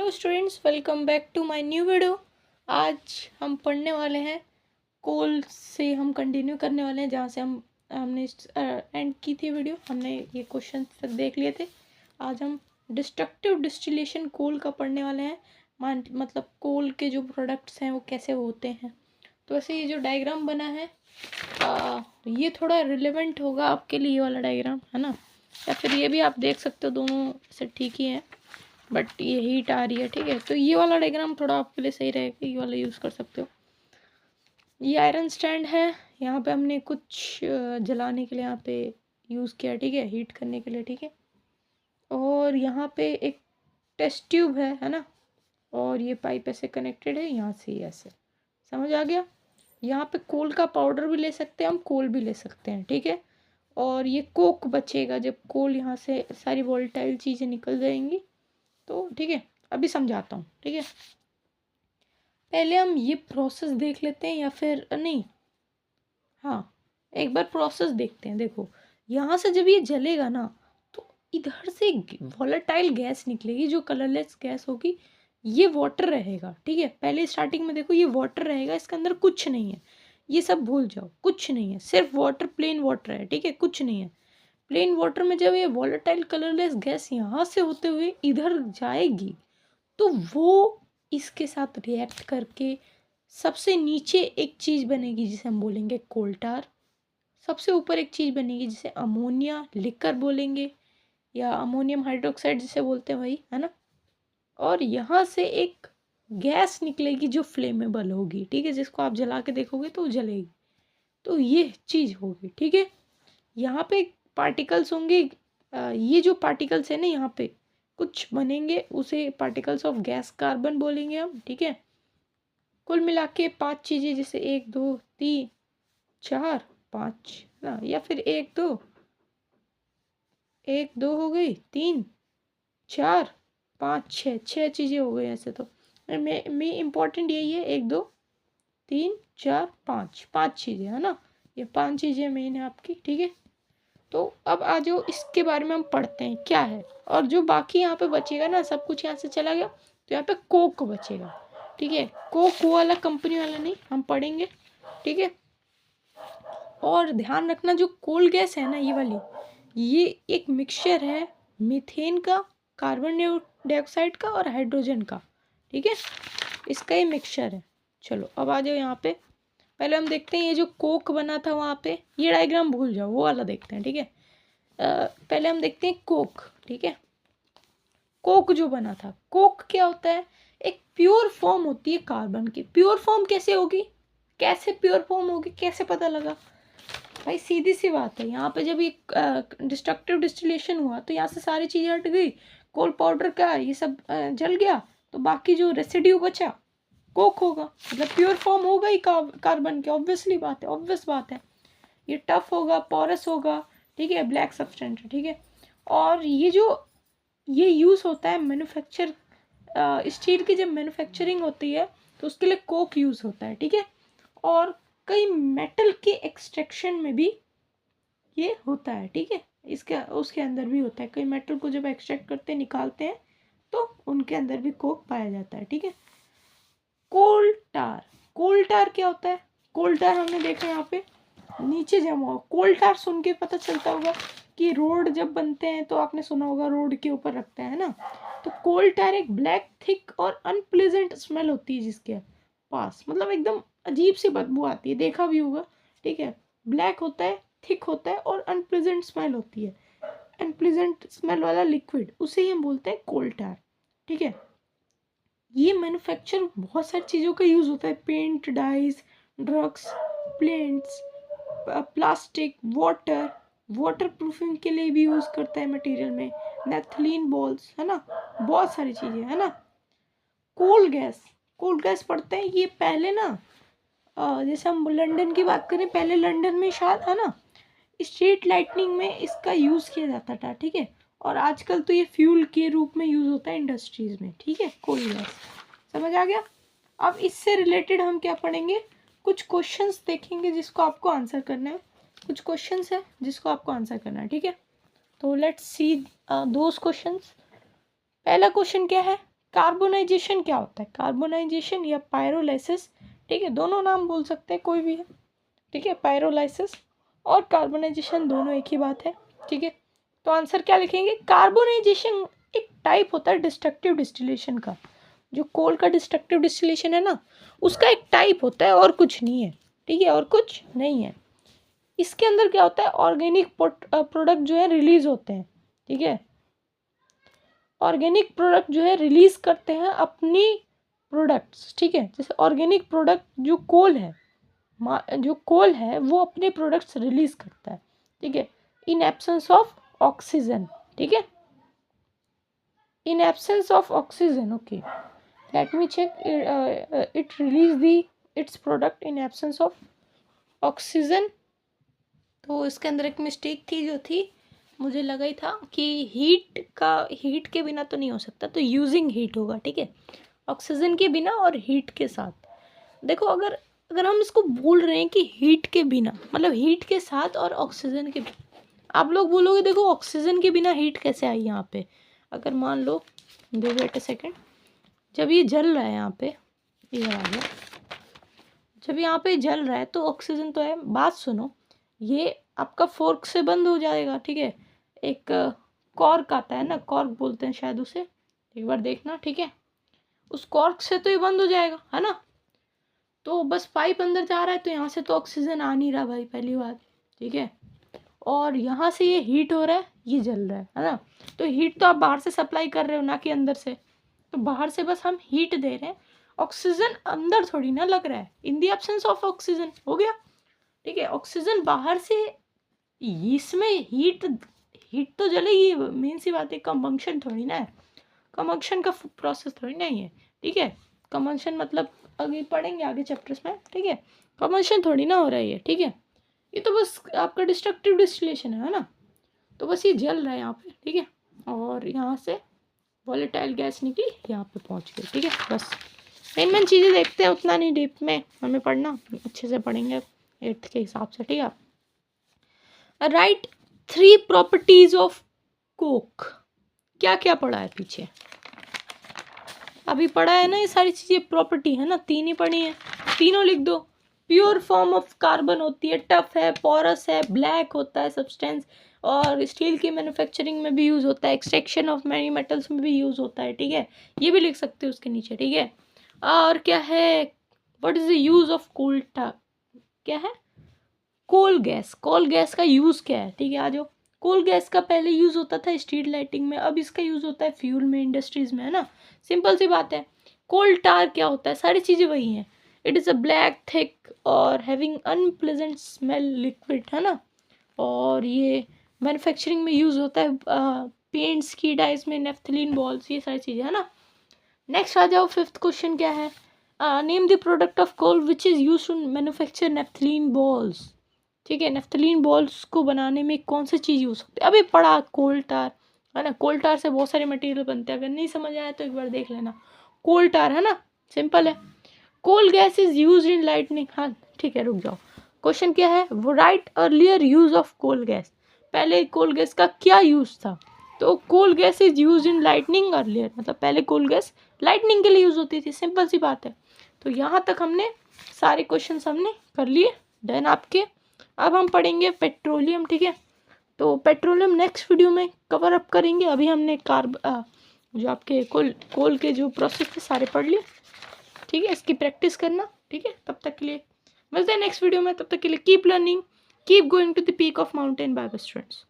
Hello students, welcome back to my new video. आज हम पढ़ने वाले हैं कोल से। हम कंटिन्यू करने वाले हैं जहाँ से हमने एंड की थी वीडियो। हमने ये क्वेश्चन तक देख लिए थे। आज हम डिस्ट्रक्टिव डिस्टिलेशन कोल का पढ़ने वाले हैं। मतलब कोल के जो प्रोडक्ट्स हैं वो कैसे होते हैं। तो वैसे ये जो डायग्राम बना है ये थोड़ा रिलेवेंट होगा आपके लिए, ये वाला डायग्राम है ना, या फिर ये भी आप देख सकते हो, दोनों से ठीक ही है, बट ये हीट आ रही है। ठीक है, तो ये वाला डायग्राम थोड़ा आपके लिए सही रहेगा, ये वाला यूज़ कर सकते हो। ये आयरन स्टैंड है, यहाँ पे हमने कुछ जलाने के लिए यहाँ पे यूज़ किया, ठीक है, हीट करने के लिए। ठीक है, और यहाँ पे एक टेस्ट ट्यूब है ना, और ये पाइप ऐसे कनेक्टेड है यहाँ से, ऐसे समझ आ गया। यहाँ पे कोल का पाउडर भी ले सकते हैं हम, कोल भी ले सकते हैं। ठीक है, और ये कोक बचेगा जब कोल यहाँ से सारी वोलेटाइल चीज़ें निकल जाएंगी तो। ठीक है, अभी समझाता हूँ। ठीक है, पहले हम ये प्रोसेस देख लेते हैं, या फिर नहीं, हाँ, एक बार प्रोसेस देखते हैं। देखो, यहाँ से जब ये जलेगा ना तो इधर से वॉलेटाइल गैस निकलेगी जो कलरलेस गैस होगी। ये वाटर रहेगा। ठीक है, पहले स्टार्टिंग में देखो ये वाटर रहेगा, इसके अंदर कुछ नहीं है, ये सब भूल जाओ, कुछ नहीं है, सिर्फ वाटर, प्लेन वाटर है। ठीक है, कुछ नहीं है। प्लेन वाटर में जब ये वॉलेटाइल कलरलेस गैस यहाँ से होते हुए इधर जाएगी तो वो इसके साथ रिएक्ट करके सबसे नीचे एक चीज़ बनेगी जिसे हम बोलेंगे कोल टार। सबसे ऊपर एक चीज़ बनेगी जिसे अमोनिया लिकर बोलेंगे, या अमोनियम हाइड्रोक्साइड जिसे बोलते हैं वही, है ना। और यहाँ से एक गैस निकलेगी जो फ्लेमेबल होगी। ठीक है, जिसको आप जला के देखोगे तो जलेगी। तो ये चीज़ होगी। ठीक है, यहाँ पे पार्टिकल्स होंगे। ये जो पार्टिकल्स है ना, यहाँ पे कुछ बनेंगे, उसे पार्टिकल्स ऑफ गैस कार्बन बोलेंगे हम। ठीक है, कुल मिला के 5 चीज़ें, जैसे 1 2 3 4 5 ना, या फिर 1 2 हो गई, 3 4 5 6 चीज़ें हो गई ऐसे तो। में इम्पोर्टेंट यही है, 1 2 3 4 5 चीज़ें, है ना। ये 5 चीज़ें मेन है आपकी। ठीक है, तो अब आ जाओ इसके बारे में हम पढ़ते हैं क्या है। और जो बाकी यहाँ पे बचेगा ना, सब कुछ यहाँ से चला गया तो यहाँ पे कोक बचेगा। ठीक है, कोक वो वाला कंपनी वाला नहीं, हम पढ़ेंगे। ठीक है, और ध्यान रखना जो कोल गैस है ना, ये वाली, ये एक मिक्सचर है मीथेन का, कार्बन डाइऑक्साइड का और हाइड्रोजन का। ठीक है, इसका ही मिक्सचर है। चलो अब आ जाओ यहाँ पे। पहले हम देखते हैं ये जो कोक बना था वहाँ पे, ये डायग्राम भूल जाओ, वो वाला देखते हैं। ठीक है, पहले हम देखते हैं कोक। ठीक है, कोक जो बना था, कोक क्या होता है, एक प्योर फॉर्म होती है कार्बन की। प्योर फॉर्म कैसे होगी, कैसे प्योर फॉर्म होगी, कैसे पता लगा भाई? सीधी सी बात है, यहाँ पे जब ये डिस्ट्रक्टिव डिस्टिलेशन हुआ तो यहाँ से सारी चीज़ें हट गई, कोल पाउडर का ये सब जल गया, तो बाकी जो रेसिड्यू बचा कोक होगा। मतलब प्योर फॉर्म होगा ही कार्बन की, ऑब्वियसली बात है, ऑब्वियस बात है। ये टफ होगा, पोरस होगा। ठीक है, ब्लैक सब्सटेंस। ठीक है, और ये यूज़ होता है मैन्युफैक्चर, स्टील की जब मैन्युफैक्चरिंग होती है तो उसके लिए कोक यूज़ होता है। ठीक है, और कई मेटल के एक्सट्रैक्शन में भी ये होता है। ठीक है, इसके उसके अंदर भी होता है, कई मेटल को जब एक्सट्रैक्ट करते हैं, निकालते हैं, तो उनके अंदर भी कोक पाया जाता है। ठीक है, कोल टार, कोल टार क्या होता है? कोल टार हमने देखा यहाँ पे नीचे जमा हुआ। कोल टार सुन के पता चलता होगा कि रोड जब बनते हैं तो आपने सुना होगा रोड के ऊपर रखते हैं ना। तो कोल टार एक ब्लैक थिक और अनप्लेजेंट स्मेल होती है जिसके पास, मतलब एकदम अजीब सी बदबू आती है, देखा भी होगा। ठीक है, ब्लैक होता है, थिक होता है और अनप्लेजेंट स्मेल होती है। अनप्लेजेंट स्मेल वाला लिक्विड, उसे ही हम बोलते हैं कोल टार। ठीक है, ये मैन्युफैक्चर बहुत सारी चीज़ों का यूज़ होता है, paint, dyes, drugs, plants, plastic, water proofing के लिए भी यूज़ करता है मटेरियल में, नेफ्थलीन बॉल्स, है ना, बहुत सारी चीज़ें, है ना। कोल गैस, कोल गैस पढ़ते हैं ये पहले ना, जैसे हम लंदन की बात करें, पहले लंदन में शायद, है ना, स्ट्रीट लाइटनिंग में इसका यूज़ किया जाता था। ठीक है, और आजकल तो ये फ्यूल के रूप में यूज़ होता है इंडस्ट्रीज़ में। ठीक है, कोल गैस समझ आ गया। अब इससे रिलेटेड हम क्या पढ़ेंगे, कुछ क्वेश्चंस देखेंगे जिसको आपको आंसर करना है। कुछ क्वेश्चंस है जिसको आपको आंसर करना है। ठीक है, तो लेट्स सी दोस क्वेश्चंस। पहला क्वेश्चन क्या है, कार्बोनाइजेशन क्या होता है, कार्बोनाइजेशन या पायरोलाइसिस, ठीक है, दोनों नाम बोल सकते हैं, कोई भी है, ठीक है। पायरोलाइसिस और कार्बोनाइजेशन दोनों एक ही बात है, ठीक है। तो आंसर क्या लिखेंगे, कार्बोनाइजेशन एक टाइप होता है डिस्ट्रक्टिव डिस्टिलेशन का, जो कोल का डिस्ट्रक्टिव डिस्टिलेशन है ना, उसका एक टाइप होता है और कुछ नहीं है, ठीक है, और कुछ नहीं है। इसके अंदर क्या होता है, ऑर्गेनिक प्रोडक्ट जो है रिलीज होते हैं, ठीक है। ऑर्गेनिक प्रोडक्ट जो है रिलीज करते हैं अपनी प्रोडक्ट्स, ठीक है। जैसे ऑर्गेनिक प्रोडक्ट जो कोल है वो अपने प्रोडक्ट्स रिलीज करता है, ठीक है, इन एब्सेंस ऑफ ऑक्सीजन, ठीक है, in absence of oxygen, okay, let me check, it release the its product in absence of oxygen. तो इसके अंदर एक मिस्टेक थी जो थी, मुझे लगा ही था कि हीट के बिना तो नहीं हो सकता, तो यूजिंग हीट होगा, ठीक है, ऑक्सीजन के बिना और हीट के साथ। देखो अगर अगर हम इसको बोल रहे हैं कि हीट के बिना, मतलब हीट के साथ और ऑक्सीजन के बिना, आप लोग बोलोगे देखो ऑक्सीजन के बिना हीट कैसे आई यहाँ पे। अगर मान लो, वेट अ सेकेंड, जब ये जल रहा है यहाँ पे, इधर आ गया, जब यहाँ पे जल रहा है तो ऑक्सीजन तो है, बात सुनो, ये आपका फोर्क से बंद हो जाएगा, ठीक है, एक कॉर्क आता है ना, कॉर्क बोलते हैं शायद उसे, एक बार देखना, ठीक है, उस कॉर्क से तो ये बंद हो जाएगा, है ना। तो बस पाइप अंदर जा रहा है तो यहाँ से तो ऑक्सीजन आ नहीं रहा भाई, पहली बात, ठीक है, और यहाँ से ये हीट हो रहा है, ये जल रहा है ना। तो हीट तो आप बाहर से सप्लाई कर रहे हो ना कि अंदर से, तो बाहर से बस हम हीट दे रहे हैं, ऑक्सीजन अंदर थोड़ी ना लग रहा है, in the absence of oxygen, हो गया, ठीक है। ऑक्सीजन बाहर से, इसमें हीट हीट तो जलेगी, मेन सी बात है, कंबंक्शन थोड़ी ना है, कंबंक्शन का प्रोसेस थोड़ी नहीं है, ठीक है। कंबंक्शन मतलब आगे पढ़ेंगे आगे चैप्टर्स में, ठीक है, कंबंक्शन थोड़ी ना हो रही है, ठीक है, ये तो बस आपका डिस्ट्रक्टिव डिस्टिलेशन है ना। तो बस ये जल रहा है यहाँ पे, ठीक है, और यहाँ से वॉलेटाइल गैस निकली यहाँ पे पहुँच गई, ठीक है। बस मेन चीज़ें देखते हैं, उतना नहीं डीप में हमें पढ़ना, अच्छे से पढ़ेंगे 8th के हिसाब से, ठीक है। राइट 3 प्रॉपर्टीज ऑफ कोक, क्या क्या पढ़ा है पीछे, अभी पढ़ा है ना, ये सारी चीज़ें प्रॉपर्टी है ना, 3 ही पढ़ी है, तीनों लिख दो। प्योर फॉर्म ऑफ कार्बन होती है, टफ है, पोरस है, ब्लैक होता है सब्सटेंस, और स्टील की मैन्युफैक्चरिंग में भी यूज़ होता है, एक्सट्रैक्शन ऑफ मैनी मेटल्स में भी यूज़ होता है, ठीक है, ये भी लिख सकते हो उसके नीचे, ठीक है। और क्या है, what is the use of coal tar, क्या है, कोल गैस, कोल गैस का यूज़ क्या है, ठीक है, आ जाओ। कोल गैस का पहले यूज़ होता था स्ट्रीट लाइटिंग में, अब इसका यूज़ होता है फ्यूल में, इंडस्ट्रीज में, है ना, सिंपल सी बात है। कोल टार क्या होता है, सारी चीज़ें वही हैं, it is a black thick और हैविंग अनप्लेजेंट स्मेल लिक्विड, है ना, और ये मैन्युफैक्चरिंग में यूज़ होता है, पेंट्स की डाइज में, नेफ्थलीन बॉल्स, ये सारी चीज़ें, है ना। नेक्स्ट आ जाओ, 5th क्वेश्चन क्या है, name the product of coal which is use to manufacture naphthalene balls, ठीक है, नेफ्थलीन बॉल्स को बनाने में कौन सी चीज़ यूज़ होती है, अभी पढ़ा, कोल टार, है ना, कोल टार से बहुत सारे मटेरियल बनते हैं, अगर नहीं समझ आया तो एक बार देख लेना, कोल टार, है ना, सिंपल है। Coal gas is use in lightning, हाँ ठीक है, रुक जाओ, क्वेश्चन क्या है, वो write earlier use of coal gas, पहले कोल गैस का क्या यूज था, तो coal gas is use in lightning earlier, मतलब पहले कोल गैस लाइटनिंग के लिए यूज होती थी, सिंपल सी बात है। तो यहाँ तक हमने सारे क्वेश्चन हमने कर लिए, डन आपके। अब हम पढ़ेंगे पेट्रोलियम, ठीक है, तो पेट्रोलियम नेक्स्ट वीडियो में कवर अप करेंगे। अभी हमने जो आपके कोल के जो प्रोसेस थे सारे पढ़ लिए, ठीक है, इसकी प्रैक्टिस करना, ठीक है, तब तक के लिए मिलते हैं नेक्स्ट वीडियो में, तब तक के लिए keep learning, keep going to the peak of mountain, bye bye students.